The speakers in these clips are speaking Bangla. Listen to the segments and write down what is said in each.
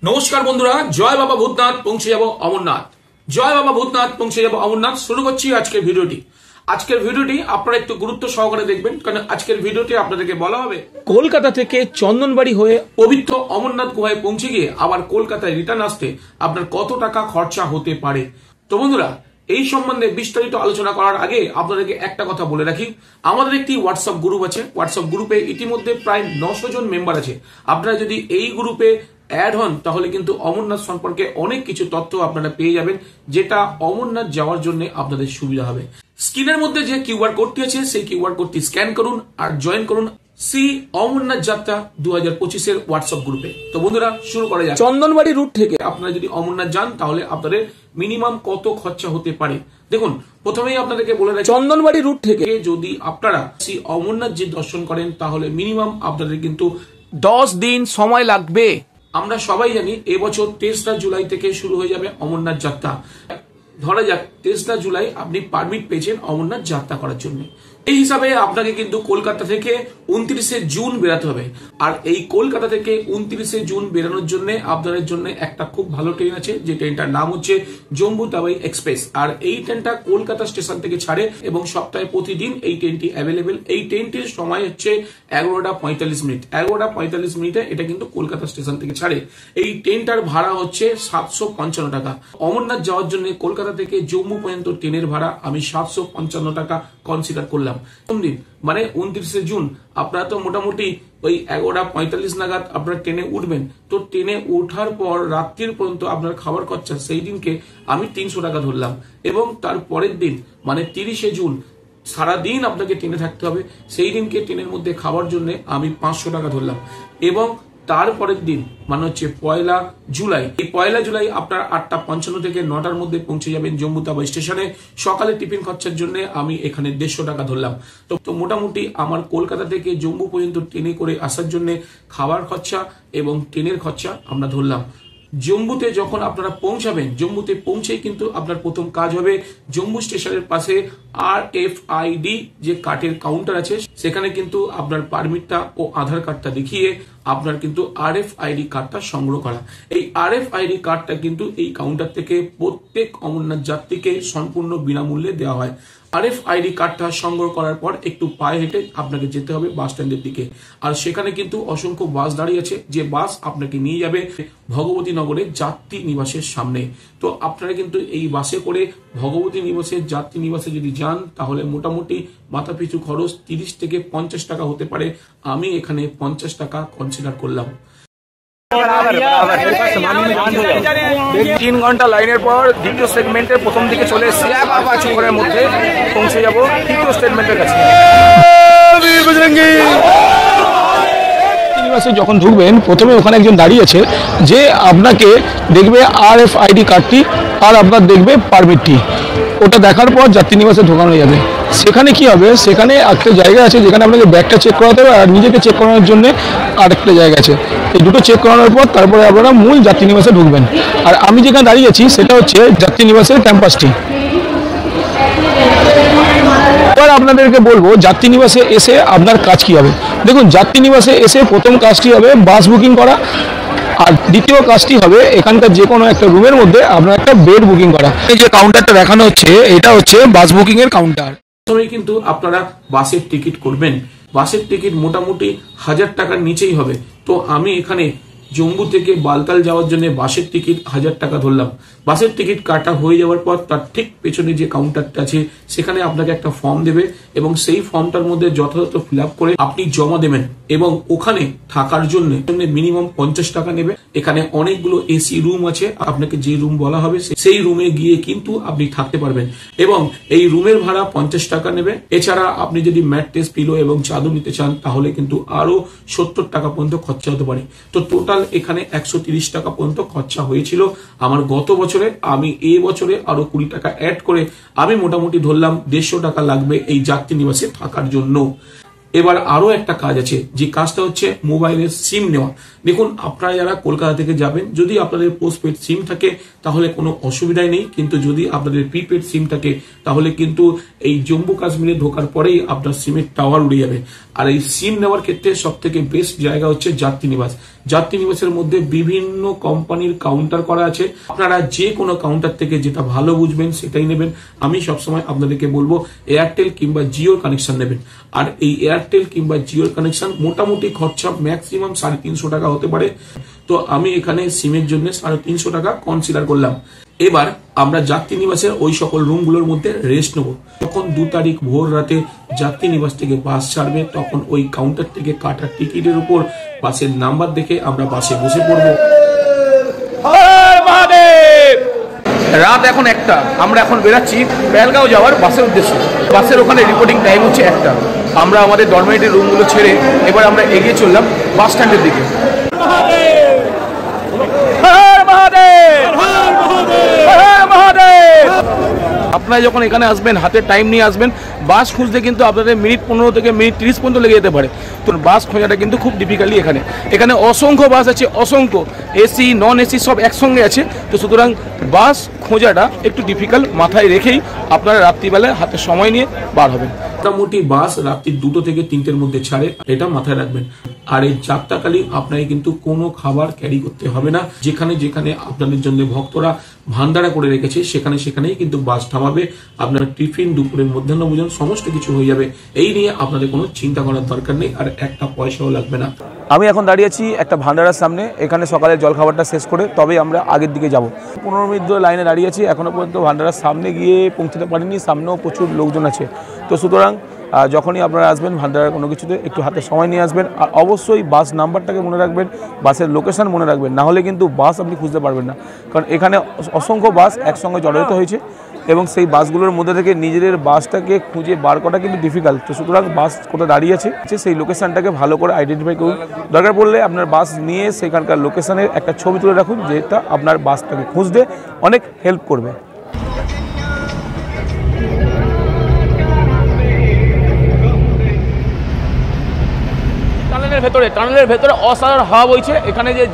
নমস্কার বন্ধুরা, জয় বাবা ভূতনাথ, পৌঁছে যাব অমরনাথ। জয় বাবা ভূতনাথ, পৌঁছে যাব অমরনাথ। শুরু করছি আজকের ভিডিওটি। আজকের ভিডিওটি আপনারা একটু গুরুত্ব সহকারে দেখবেন, কারণ আজকের ভিডিওটি আপনাদেরকে বলা হবে কলকাতা থেকে চন্দনবাড়ি হয়ে পবিত্র অমরনাথ গুহায় পৌঁছে গিয়ে আবার কলকাতায় রিটার্ন আসতে আপনার কত টাকা খরচা হতে পারে। তো বন্ধুরা, এই সম্বন্ধে বিস্তারিত আলোচনা করার আগে আপনাদেরকে একটা কথা বলে রাখি, আমাদের একটি হোয়াটসঅ্যাপ গ্রুপ আছে। হোয়াটসঅ্যাপ গ্রুপে ইতিমধ্যে প্রায় 900 জন মেম্বার আছে। আপনারা যদি এই গ্রুপে অ্যাড হন তাহলে কিন্তু অমরনাথ সম্পর্কে অনেক কিছু তথ্য আপনারা পেয়ে যাবেন, যেটা অমরনাথ যাওয়ার জন্য আপনাদের সুবিধা হবে। স্ক্রিনের মধ্যে যে কিউআর কোডটি আছে সেই কিউআর কোডটি স্ক্যান করুন আর জয়েন করুন সি অমরনাথ যাত্রা 2025 হোয়াটসঅ্যাপ গ্রুপে। তো বন্ধুরা, শুরু করা যাক। চন্দনবাড়ি রুট থেকে আপনারা যদি অমরনাথ যান তাহলে আপনাদের মিনিমাম কত খরচা হতে পারে দেখুন। প্রথমেই আপনাদেরকে বলে রাখি, চন্দনবাড়ি রুট থেকে যদি আপনারা শ্রী অমরনাথ জি দর্শন করেন তাহলে মিনিমাম আপনাদের কিন্তু 10 দিন সময় লাগবে। আমরা সবাই জানি এবছর 23 জুলাই থেকে শুরু হয়ে যাবে অমরনাথ যাত্রা। ধরা যাক 23 জুলাই আপনি পারমিট পেয়েছেন অমরনাথ যাত্রা করার জন্য। এই হিসাবে আপনাকে কিন্তু কলকাতা থেকে 29 জুন বেরাতে হবে। আর এই কলকাতা থেকে 29 জুন বেরানোর জন্য আপনাদের জন্য একটা খুব ভালো ট্রেন আছে, যে ট্রেনটার নাম হচ্ছে জম্মু তাওয়াই এক্সপ্রেস। আর এই ট্রেনটা কলকাতা স্টেশন থেকে ছাড়ে এবং সপ্তাহে প্রতিদিন এই ট্রেনটি অ্যাভেলেবেল। এই ট্রেনটির সময় হচ্ছে 11:45। 11:45 এটা কিন্তু কলকাতা স্টেশন থেকে ছাড়ে। এই ট্রেনটার ভাড়া হচ্ছে 755 টাকা। অমরনাথ যাওয়ার জন্য কলকাতা থেকে জম্মু পর্যন্ত ট্রেনের ভাড়া আমি 755 টাকা কনসিডার করলাম। দিন মানে 29 জুন আপনারা তো মোটামুটি ওই 11:45 নাগাদ আপনারা ট্রেনে উঠবেন। তো ট্রেনে ওঠার পর রাত্রির পর্যন্ত আপনার খাবার খরচা সেই দিনকে আমি 300 টাকা ধরলাম, এবং তার পরের দিন মানে 30 জুন সারাদিন আপনাকে ট্রেনে থাকতে হবে। সেই দিনকে ট্রেনের মধ্যে খাবার জন্য আমি 500 টাকা ধরলাম, এবং তারপরের দিন মানে হচ্ছে 1 জুলাই। এই 1 জুলাই আপনার 8:55 থেকে 9টার মধ্যে পৌঁছে যাবেন জম্মু তাওয়াই স্টেশনে। সকালে টিফিন খরচার জন্য আমি এখানে 150 টাকা ধরলাম। তো মোটামুটি আমার কলকাতা থেকে জম্মু পর্যন্ত ট্রেনে করে আসার জন্য খাবার খরচা এবং ট্রেনের খরচা আমরা ধরলাম। জম্মুতে যখন আপনারা পৌঁছাবেন, জম্মুতে পৌঁছেই কিন্তু আপনার প্রথম কাজ হবে জম্মু স্টেশনের পাশে RFID যে কার্ডের কাউন্টার আছে, সেখানে কিন্তু আপনার পারমিটটা ও আধার কার্ডটা দেখিয়ে আপনার কিন্তু RFID কার্ডটা সংগ্রহ করা। এই RFID কার্ডটা কিন্তু এই কাউন্টার থেকে প্রত্যেক অমরনাথ যাত্রীকে সম্পূর্ণ বিনামূল্যে দেওয়া হয়। RFID কার্ডটা সংগ্রহ করার পর একটু পায়ে হেঁটে আপনাকে যেতে হবে বাস স্ট্যান্ডের দিকে। আর সেখানে কিন্তু অসংখ্য বাস দাঁড়িয়ে আছে, যে বাস আপনাকে নিয়ে যাবে ভগবতী নগরের যাত্রী নিবাসের সামনে। তো আপনারা কিন্তু এই বাসে করে ভগবতী নিবাসের যাত্রী নিবাসে যদি যান তাহলে মোটামুটি মাথাপিছু খরচ 30 থেকে 50 টাকা হতে পারে। আমি এখানে 50 টাকা কনসিডার করলাম। 3 ঘন্টা লাইনের পর দ্বিতীয় সেগমেন্টের প্রথম দিকে চলে এসেছি। আবার 5 ঘন্টার মধ্যে পৌঁছে যাব তৃতীয় সেগমেন্টের কাছে। যখন ঢুকবেন প্রথমে ওখানে একজন দাঁড়িয়ে আছে, যে আপনাকে দেখবে RFID কার্ডটি আর আপনার দেখবে পারমিটটি। ওটা দেখার পর যাত্রী নিবাসে ঢোকানো যাবে। সেখানে কি হবে, সেখানে একটা জায়গা আছে যেখানে আপনাকে ব্যাগটা চেক করাতে হবে, আর নিজেকে চেক করানোর জন্য আরেকটা জায়গা আছে। এই দুটো চেক করানোর পর তারপরে আপনারা মূল যাত্রী নিবাসে ঢুকবেন। আর আমি যেখানে দাঁড়িয়ে আছি সেটা হচ্ছে যাত্রী নিবাসের ক্যাম্পাসটি। এবার আপনাদেরকে বলবো যাত্রী নিবাসে এসে আপনার কাজ কি হবে। দেখুন, যাত্রী নিবাসে এসে প্রথম কাজটি হবে বাস বুকিং করা, আর দ্বিতীয় কাজটি হবে এখানকার যে কোনো একটা রুমের মধ্যে আপনার একটা বেড বুকিং করা। এই যে কাউন্টারটা দেখানো হচ্ছে এটা হচ্ছে বাস বুকিং এর কাউন্টার। প্রথমে কিন্তু আপনারা বাসের টিকিট করবেন। বাসের টিকিট মোটামুটি 1000 টাকার নিচেই হবে। তো আমি এখানে জম্মু থেকে বালতাল যাওয়ার জন্য বাসের টিকিট 1000 টাকা ধরলাম। বাসের টিকিট কাটা হয়ে যাওয়ার পর তার ঠিক পেছনে যে কাউন্টারটা আছে সেখানে আপনাকে একটা ফর্ম দেবে, এবং সেই ফর্মটার মধ্যে যথাযথ ফিল আপ করে আপনি জমা দেবেন, এবং ওখানে থাকার জন্য মিনিমাম 50 টাকা নেবে। এখানে অনেকগুলো AC রুম আছে, আপনাকে যে রুম বলা হবে সেই রুমে গিয়ে কিন্তু আপনি থাকতে পারবেন, এবং এই রুমের ভাড়া 50 টাকা নেবে। এছাড়া আপনি যদি ম্যাট্রেস, পিলো এবং চাদর নিতে চান তাহলে কিন্তু আরো 70 টাকা পর্যন্ত খরচা হতে পারে। তো টোটাল এখানে 130 টাকা পর্যন্ত খরচা হয়েছিল আমার গত বছরে। আমি এই বছরে আরো 20 টাকা অ্যাড করে আমি মোটামুটি ধরলাম 150 টাকা লাগবে এই যাত্রী নিবাসে থাকার জন্য। এবার আরো একটা কাজ আছে, যে কাজটা হচ্ছে মোবাইলের সিম নেওয়া। দেখুন, আপনারা যারা কলকাতা থেকে যাবেন, যদি আপনাদের পোস্টপেড সিম থাকে তাহলে কোনো অসুবিধাই নেই, কিন্তু যদি আপনাদের প্রিপেড সিম থাকে তাহলে কিন্তু এই জম্মু কাশ্মীরে ঢোকার পরেই আপনার সিমের টাওয়ার উড়ে যাবে। আর এই সিম নেওয়ার ক্ষেত্রে সব থেকে বেস্ট জায়গা হচ্ছে যাত্রী নিবাস। যাত্রী নিবাসের মধ্যে বিভিন্ন কোম্পানির কাউন্টার করা আছে, আপনারা যে কোনো কাউন্টার থেকে যেটা ভালো বুঝবেন সেটাই নেবেন। আমি সবসময় আপনাদেরকে বলবো এয়ারটেল কিংবা জিওর কানেকশন নেবেন। আর এই এয়ারটেল কিংবা জিওর কানেকশন মোটামুটি খরচা ম্যাক্সিমাম 350 টাকা হতে পারে। তো আমি এখানে সিমের জন্য 350 টাকা কনসিডার করলাম। এবার আমরা যাত্রী নিবাসের ওই সকল রুমগুলোর মধ্যে রেস্ট নেব। যখন 2 তারিখ ভোর রাতে যাত্রী নিবাস থেকে বাস ছাড়বে, তখন ওই কাউন্টার থেকে কাটা টিকিটের উপর বাসের নাম্বার দেখে আমরা বাসে বসে পড়বো। রাত এখন 1টা, আমরা এখন বেরাচ্ছি পেহেলগাঁও যাওয়ার বাসের উদ্দেশ্যে। বাসের ওখানে রিপোর্টিং টাইম হচ্ছে 1টা। আমরা আমাদের ডরমেটরি রুমগুলো ছেড়ে এবার আমরা এগিয়ে চললাম বাস স্ট্যান্ডের দিকে। আপনারা যখন এখানে আসবেন হাতে টাইম নিয়ে আসবেন। বাস খুঁজতে কিন্তু আপনাদের মিনিট 15 থেকে মিনিট 30 পর্যন্ত লেগে যেতে পারে। তো বাস খোঁজাটা কিন্তু খুব ডিফিকাল্টি এখানে অসংখ্য বাস আছে, অসংখ্য এসি নন এসি সব একসঙ্গে আছে। তো সুতরাং বাস খোঁজাটা একটু ডিফিকাল্ট, মাথায় রেখেই আপনারা রাত্রিবেলায় হাতে সময় নিয়ে বার হবেন। মোটামুটি বাস রাত্রি 2টো থেকে 3টের মধ্যে ছাড়ে, এটা মাথায় রাখবেন। আর এই যাত্রাকালীন আপনাকে কিন্তু কোনো খাবার ক্যারি করতে হবে না। যেখানে যেখানে আপনাদের জন্য ভক্তরা ভান্ডারা করে রেখেছে সেখানেই কিন্তু বাস থামাবে। আপনার টিফিন, দুপুরের মধ্যাহ্নভোজন সমস্ত কিছু হয়ে যাবে। এই নিয়ে আপনাদের কোনো চিন্তা করার দরকার নেই, আর একটা পয়সাও লাগবে না। আমি এখন দাঁড়িয়ে আছি একটা ভান্ডারার সামনে। এখানে সকালে জলখাবারটা শেষ করে তবে আমরা আগের দিকে যাব। 15 মিনিট ধরে লাইনে দাঁড়িয়ে আছি, এখনো পর্যন্ত ভান্ডারার সামনে গিয়ে পৌঁছতে পারিনি। সামনেও প্রচুর লোকজন আছে। তো সুতরাং যখনই আপনারা আসবেন ভান্ডারার কোনো কিছুতে একটু হাতে সময় নিয়ে আসবেন। আর অবশ্যই বাস নাম্বারটাকে মনে রাখবেন, বাসের লোকেশন মনে রাখবেন, না হলে কিন্তু বাস আপনি খুঁজতে পারবেন না। কারণ এখানে অসংখ্য বাস একসঙ্গে জড়িত হয়েছে এবং সেই বাসগুলোর মধ্যে থেকে নিজেদের বাসটাকে খুঁজে বার করা কিন্তু ডিফিকাল্ট। তো সুতরাং বাস কোথায় দাঁড়িয়ে আছে সেই লোকেশনটাকে ভালো করে আইডেন্টিফাই করুন। দরকার পড়লে আপনার বাস নিয়ে সেখানকার লোকেশনের একটা ছবি তুলে রাখুন, যেটা আপনার বাসটাকে খুঁজতে অনেক হেল্প করবে। টানেলের ভেতরে অসাধারণ হাওয়া বইছে। এখানে যে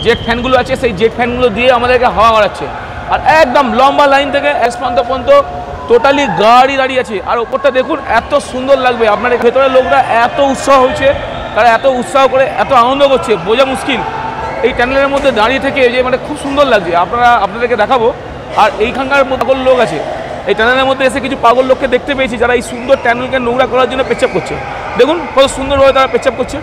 জেট ফ্যানগুলো আছে সেই জেট ফ্যানগুলো দিয়ে আমাদেরকে হাওয়া মারাচ্ছে। আর একদম লম্বা লাইন থেকে এসপান্ত পর্যন্ত টোটালি গাড়ি দাঁড়িয়ে আছে। আর ওপরটা দেখুন, এত সুন্দর লাগবে। আপনার ভেতরের লোকরা এত উৎসাহ হয়েছে, তারা এত উৎসাহ করে এত আনন্দ করছে, বোঝা মুশকিল। এই টানেলের মধ্যে দাঁড়িয়ে থেকে যে খুব সুন্দর লাগছে, আপনাদেরকে দেখাবো। আর এইখানকার পাগল লোক আছে, এই টানেলের মধ্যে এসে কিছু পাগল লোককে দেখতে পেয়েছি যারা এই সুন্দর টানেলকে নোংরা করার জন্য পেচ্ছাপ করছে। দেখুন কত সুন্দরভাবে তারা পেচ্ছাপ করছে।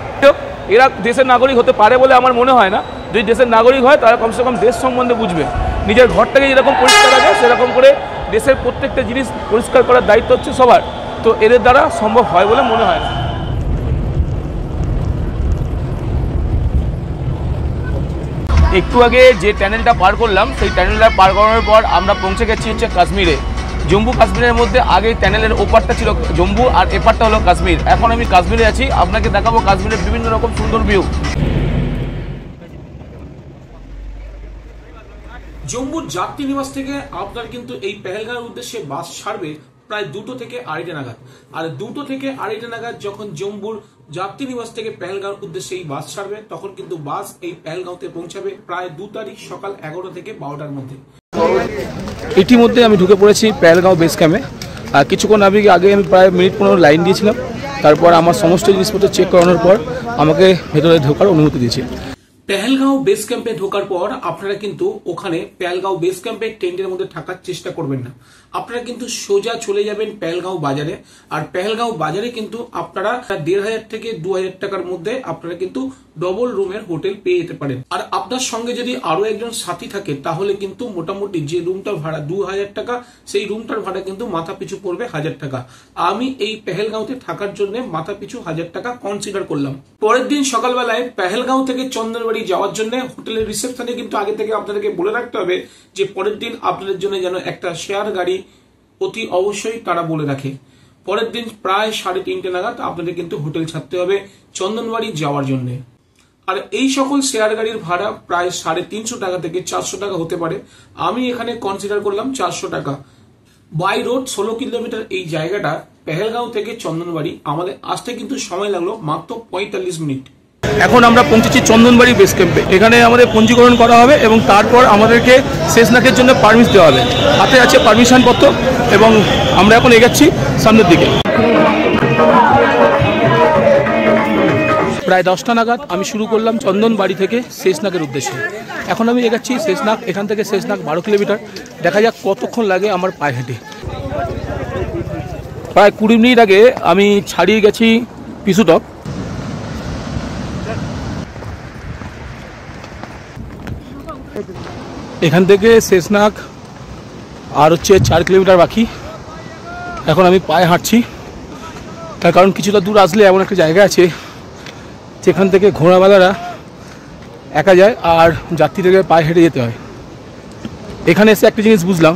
এরা দেশের নাগরিক হতে পারে বলে আমার মনে হয় না। যদি দেশের নাগরিক হয় তারা কমসে কম দেশ সম্বন্ধে বুঝবে। নিজের ঘরটাকে যেরকম পরিষ্কার রাখে সেরকম করে দেশের প্রত্যেকটা জিনিস পরিষ্কার করার দায়িত্ব হচ্ছে সবার। তো এদের দ্বারা সম্ভব হয় বলে মনে হয় না। একটু আগে যে টানেলটা পার করলাম সেই টানেলটা পার করানোর পর আমরা পৌঁছে গেছি হচ্ছে কাশ্মীরে। জম্মু কাশ্মীরের মধ্যে আগে টানেলের ওপারটা ছিল জম্মু আর এপারটা হলো কাশ্মীর। এখন আমি কাশ্মীরে আছি, আপনাকে দেখাবো কাশ্মীরের বিভিন্ন রকম সুন্দর ভিউ। জম্মুর যাত্রী নিবাস থেকে আপনার কিন্তু এই পেহেলগাঁওয়ের উদ্দেশ্যে বাস ছাড়বে প্রায় 2টো থেকে 2:30 নাগাদ। আর 2টো থেকে 2:30 নাগাদ যখন জম্মুর যাত্রী নিবাস থেকে পেহেলগাঁওয়ের উদ্দেশ্যে এই বাস ছাড়বে, তখন কিন্তু বাস এই পেহেলগাঁওতে পৌঁছাবে প্রায় 2 তারিখ সকাল 11টা থেকে 12টার মধ্যে। ইতিমধ্যে আমি ঢুকে পড়েছি পেহেলগাঁও বেস ক্যাম্পে। আর কিছুক্ষণ আগে আমি প্রায় মিনিট 15 লাইন দিয়েছিলাম। তারপর আমার সমস্ত জিনিসপত্র চেক করানোর পর আমাকে ভেতরে ঢোকার অনুমতি দিয়েছে। পেহেলগাঁও বেস ক্যাম্পে ঢোকার পর আপনারা কিন্তু ওখানে পেহেলগাঁও বেস ক্যাম্পে টেন্টের মধ্যে থাকার চেষ্টা করবেন না। আপনারা কিন্তু সোজা চলে যাবেন পেহেলগাঁও বাজারে। আর পেহেলগাঁও বাজারে কিন্তু আপনারা 1500 থেকে 2000 টাকার মধ্যে আপনারা কিন্তু ডবল রুমের হোটেল পেয়ে যেতে পারেন। আর আপনার সঙ্গে যদি আরো একজন সাথী থাকে তাহলে কিন্তু মোটামুটি যে রুমটার ভাড়া 2000 টাকা, সেই রুমটার ভাড়া কিন্তু মাথা পিছু পড়বে 1000 টাকা। আমি এই পেহেলগাঁওতে থাকার জন্য মাথা পিছু 1000 টাকা কনসিডার করলাম। পরের দিন সকালবেলায় পেহেলগাঁও থেকে চন্দনবাড়ি যাওয়ার জন্য হোটেলের রিসেপশনে কিন্তু আগে থেকে আপনাদেরকে বলে রাখতে হবে যে পরের দিন আপনাদের জন্য যেন একটা শেয়ার গাড়ি অতি অবশ্যই তারা বলে রাখে। পরের দিন প্রায় 3:30 নাগাদ আপনাদের কিন্তু হোটেল ছাড়তে হবে চন্দনবাড়ি যাওয়ার জন্য। আর এই সকল শেয়ার গাড়ির ভাড়া প্রায় 350 টাকা থেকে 400 টাকা হতে পারে। আমি এখানে কনসিডার করলাম 400 টাকা। বাই রোড 16 কিলোমিটার এই জায়গাটা পেহেলগাঁও থেকে চন্দনবাড়ি আমাদের আসতে কিন্তু সময় লাগলো মাত্র 45 মিনিট। এখন আমরা পৌঁছেছি চন্দনবাড়ি বেস ক্যাম্পে। এখানে আমাদের পঞ্জীকরণ করা হবে এবং তারপর আমাদেরকে শেষনাগের জন্য পারমিট দেওয়া হবে। হাতে আছে পারমিশন পত্র এবং আমরা এখন এগোচ্ছি সামনের দিকে। প্রায় 10টা নাগাদ আমি শুরু করলাম চন্দনবাড়ি থেকে শেষনাগের উদ্দেশ্যে। এখন আমি এগোচ্ছি শেষনাগ। এখান থেকে শেষনাগ 12 কিলোমিটার। দেখা যাক কতক্ষণ লাগে আমার পায়ে হেঁটে। প্রায় 20 মিনিট আগে আমি ছাড়িয়ে গেছি পিছুটক। এখান থেকে শেষনাগ আর হচ্ছে 4 কিলোমিটার বাকি। এখন আমি পায়ে হাঁটছি, তার কারণ কিছুটা দূর আসলে এমন একটা জায়গা আছে যেখান থেকে ঘোড়াওয়ালারা একা যায় আর যাত্রীদেরকে পায়ে হেঁটে যেতে হয়। এখানে এসে একটা জিনিস বুঝলাম,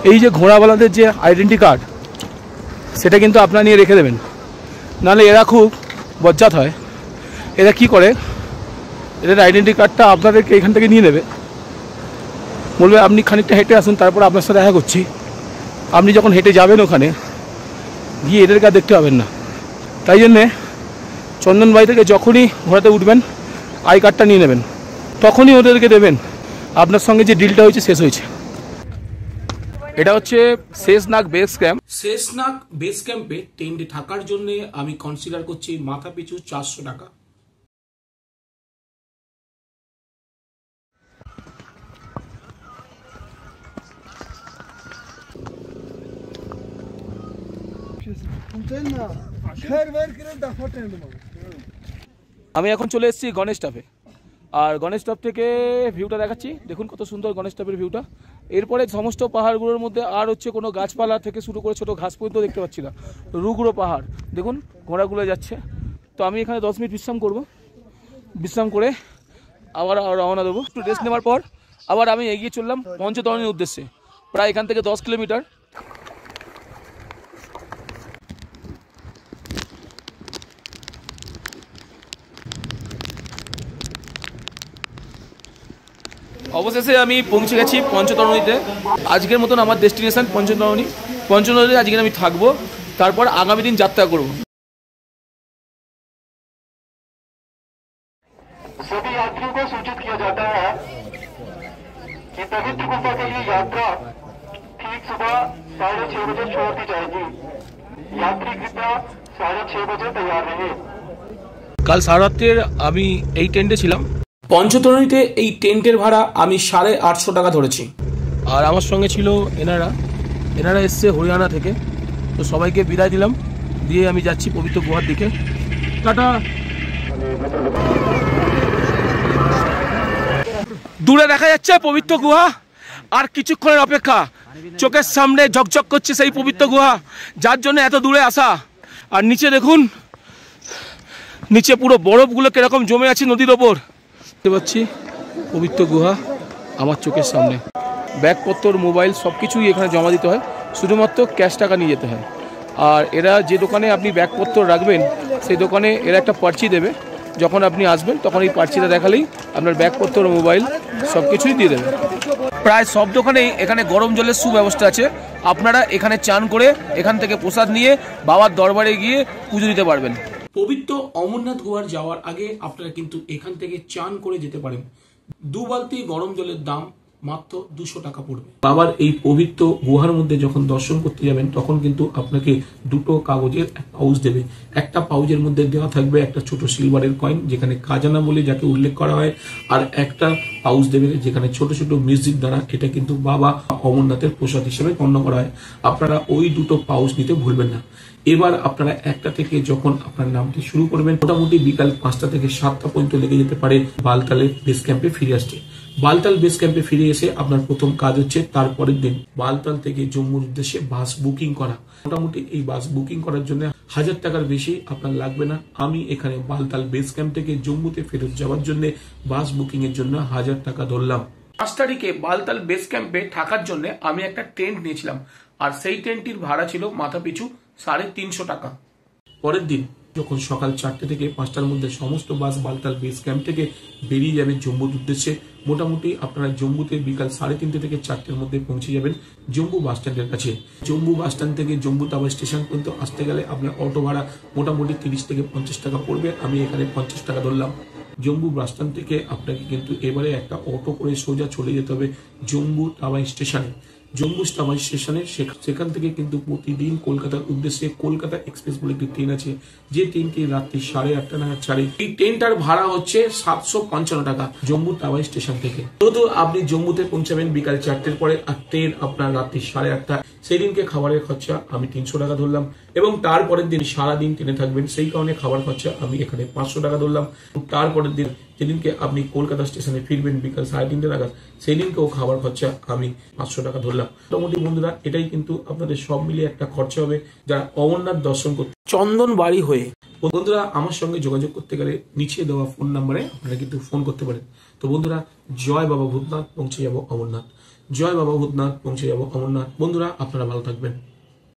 এই যে ঘোড়াওয়ালাদের যে আইডেন্টি কার্ড, সেটা কিন্তু আপনারা নিয়ে রেখে দেবেন, নাহলে এরা খুব বজ্জাত হয়। এরা কি করে, এদের আইডেন্টি কার্ডটা আপনাদেরকে এখান থেকে নিয়ে নেবে, বলবে আপনি খানিকটা হেঁটে আসুন, তারপর আপনার সাথে দেখা করছি। আপনি যখন হেঁটে যাবেন ওখানে গিয়ে এদেরকে আর দেখতে পাবেন না। তাই জন্যে চন্দনবাড়ি থেকে যখনই ঘোড়াতে উঠবেন আই কার্ডটা নিয়ে নেবেন, তখনই ওদেরকে দেবেন। আপনার সঙ্গে যে ডিলটা হয়েছে শেষ হয়েছে। এটা হচ্ছে Sheshnag base camp. Sheshnag base ক্যাম্পে টেন্টে থাকার জন্য আমি কনসিডার করছি মাথা পিছু 400 টাকা। আমি এখন চলে এসেছি গণেশ টপে, আর গণেশ টপ থেকে ভিউটা দেখাচ্ছি। দেখুন কত সুন্দর গণেশ টপের ভিউটা। এরপরে সমস্ত পাহাড়গুলোর মধ্যে আর হচ্ছে কোনো গাছপালা থেকে শুরু করে ছোটো ঘাস পর্যন্ত দেখতে পাচ্ছি না, রুগুড়ো পাহাড়। দেখুন ঘোড়াগুলো যাচ্ছে। তো আমি এখানে 10 মিনিট বিশ্রাম করব। বিশ্রাম করে আবার রওনা দেবো। একটু রেস্ট নেওয়ার পর আবার আমি এগিয়ে চললাম পঞ্চতরণীর উদ্দেশ্যে। প্রায় এখান থেকে 10 কিলোমিটার। অবশেষে আমি পৌঁছে গেছি পঞ্চতরণীতে। আজকের মতন আমার ডেস্টিনেশন পঞ্চতরণী। পঞ্চতরণীতে আজকে আমি থাকবো, তারপর আগামী দিন যাত্রা করব। सभी यात्रियों को सूचित किया जाता है कि पवित्र गुफा के लिए यात्रा ठीक सुबह 6:30 बजे छोड़ दी जाएगी। यात्री कृपया 6:30 बजे तैयार रहे। কাল সাড়ে রাত্রের আমি এই টেন্টে ছিলাম। পঞ্চতরণীতে এই টেন্টের ভাড়া আমি 850 টাকা ধরেছি। আর আমার সঙ্গে ছিল এনারা এসছে হরিয়ানা থেকে। তো সবাইকে বিদায় দিলাম, দিয়ে আমি যাচ্ছি পবিত্র গুহার দিকে। টাটা। দূরে দেখা যাচ্ছে পবিত্র গুহা, আর কিছুক্ষণের অপেক্ষা। চোখের সামনে ঝকঝক করছে সেই পবিত্র গুহা, যার জন্য এত দূরে আসা। আর নিচে দেখুন, নিচে পুরো বরফগুলো কিরকম জমে আছে নদীর ওপর। দেখতে পাচ্ছি পবিত্র গুহা আমার চোখের সামনে। ব্যাগপত্র, মোবাইল সব কিছুই এখানে জমা দিতে হয়, শুধুমাত্র ক্যাশ টাকা নিয়ে যেতে হয়। আর এরা যে দোকানে আপনি ব্যাগপত্র রাখবেন সেই দোকানে এরা একটা পার্চি দেবে। যখন আপনি আসবেন তখন এই পার্চিটা দেখালেই আপনার ব্যাগপত্র, মোবাইল সব কিছুই দিয়ে দেবে। প্রায় সব দোকানেই এখানে গরম জলের সুব্যবস্থা আছে। আপনারা এখানে চান করে এখান থেকে প্রসাদ নিয়ে বাবার দরবারে গিয়ে পুজো দিতে পারবেন। পবিত্র অমরনাথ গুহার যাওয়ার আগে আপনারা কিন্তু এখান থেকে চান করে যেতে পারেন। 2 বালতি গরম জলের দাম মাত্র 200 টাকা পড়বে। বাবার এই পবিত্র গুহার মধ্যে যখন দর্শন করতে যাবেন তখন কিন্তু আপনাকে 2টো কাগজের পাউচ দেবে। একটা পাউচের মধ্যে দেওয়া থাকবে একটা ছোট সিলভারের কয়েন, যেখানে খাজানা বলে যাকে উল্লেখ করা হয়, আর একটা পাউচ দেবে যেখানে ছোট ছোট মিউজিক দ্বারা এটা কিন্তু বাবা অমরনাথের প্রসাদ হিসেবে গণ্য করা হয়। আপনারা ওই 2টো পাউচ নিতে ভুলবেন না। এবার আপনারা 1টা থেকে যখন আপনার নামটি শুরু করবেন, মোটামুটি বিকাল 5টা থেকে 7টা পর্যন্ত লেগে যেতে পারে বালতালের বেস ক্যাম্পে ফিরে আসতে। বালতাল বেস ক্যাম্পে ফিরে এসে আপনার প্রথম কাজ হচ্ছে তারপরের দিন বালতাল থেকে জম্মুর উদ্দেশ্যে বাস বুকিং করা। মোটামুটি এই বাস বুকিং করার জন্য 1000 টাকার বেশি আপনার লাগবে না। আমি এখানে বালতাল বেস ক্যাম্প থেকে জম্মুতে ফেরত যাওয়ার জন্য বাস বুকিং এর জন্য 1000 টাকা ধরলাম। 5 তারিখে বালতাল বেস ক্যাম্পে থাকার জন্য আমি একটা টেন্ট নিয়েছিলাম, আর সেই টেন্টটির ভাড়া ছিল মাথা পিছু 350 টাকা। পরের দিন যখন সকাল 4টে থেকে 5টার মধ্যে সমস্ত বাস বালতাল বেস ক্যাম্প থেকে বেরিয়ে যাবে জম্মুর উদ্দেশ্যে। মোটামুটি আপনারা জম্মুতে বিকাল 3:30 থেকে 4টের মধ্যে পৌঁছে যাবেন জম্মু বাস স্ট্যান্ডের কাছে। জম্মু বাস স্ট্যান্ড থেকে জম্মু তাওয়া স্টেশন পর্যন্ত আসতে গেলে আপনার অটো ভাড়া মোটামুটি 30 থেকে 50 টাকা পড়বে। আমি এখানে 50 টাকা ধরলাম। জম্মু বাস স্ট্যান্ড থেকে আপনাকে কিন্তু এবারে একটা অটো করে সোজা চলে যেতে হবে জম্মু তাওয়া স্টেশনে। জম্মু তাওয়া স্টেশনে সেখান থেকে কিন্তু প্রতিদিন কলকাতার উদ্দেশ্যে কলকাতা এক্সপ্রেস বলে একটি ট্রেন আছে, যে ট্রেনটি রাত্রি 8:30 নাগাদ ছাড়ে। এই ট্রেনটার ভাড়া হচ্ছে 755 টাকা জম্মু তাওয়া স্টেশন থেকে। যেহেতু আপনি জম্মুতে পৌঁছাবেন বিকাল 4টের পরে, আর ট্রেন আপনার রাত্রি 8:30, সেই দিনকে খাবারের খরচা আমি 300 টাকা ধরলাম, এবং তারপরের দিন সারাদিন ট্রেনে থাকবেন সেই কারণে খাবার খরচা আমি এখানে 500 টাকা ধরলাম। তারপরের দিন যেদিনকে আপনি কলকাতা স্টেশনে ফিরবেন বিকাল 3:30 নাগাদ, সেই দিনকেও খাবার খরচা আমি 500 টাকা ধরলাম। মোটামুটি বন্ধুরা এটাই কিন্তু আপনাদের সব মিলিয়ে একটা খরচা হবে যারা অমরনাথ দর্শন করতে চন্দন বাড়ি হয়ে। বন্ধুরা আমার সঙ্গে যোগাযোগ করতে গেলে নিচে দেওয়া ফোন নাম্বারে আপনারা কিন্তু ফোন করতে পারেন। তো বন্ধুরা, জয় বাবা ভূতনাথ, পৌঁছে যাব অমরনাথ। জয় বাবা ভূতনাথ, পৌঁছে যাব অমরনাথ। বন্ধুরা আপনারা ভালো থাকবেন।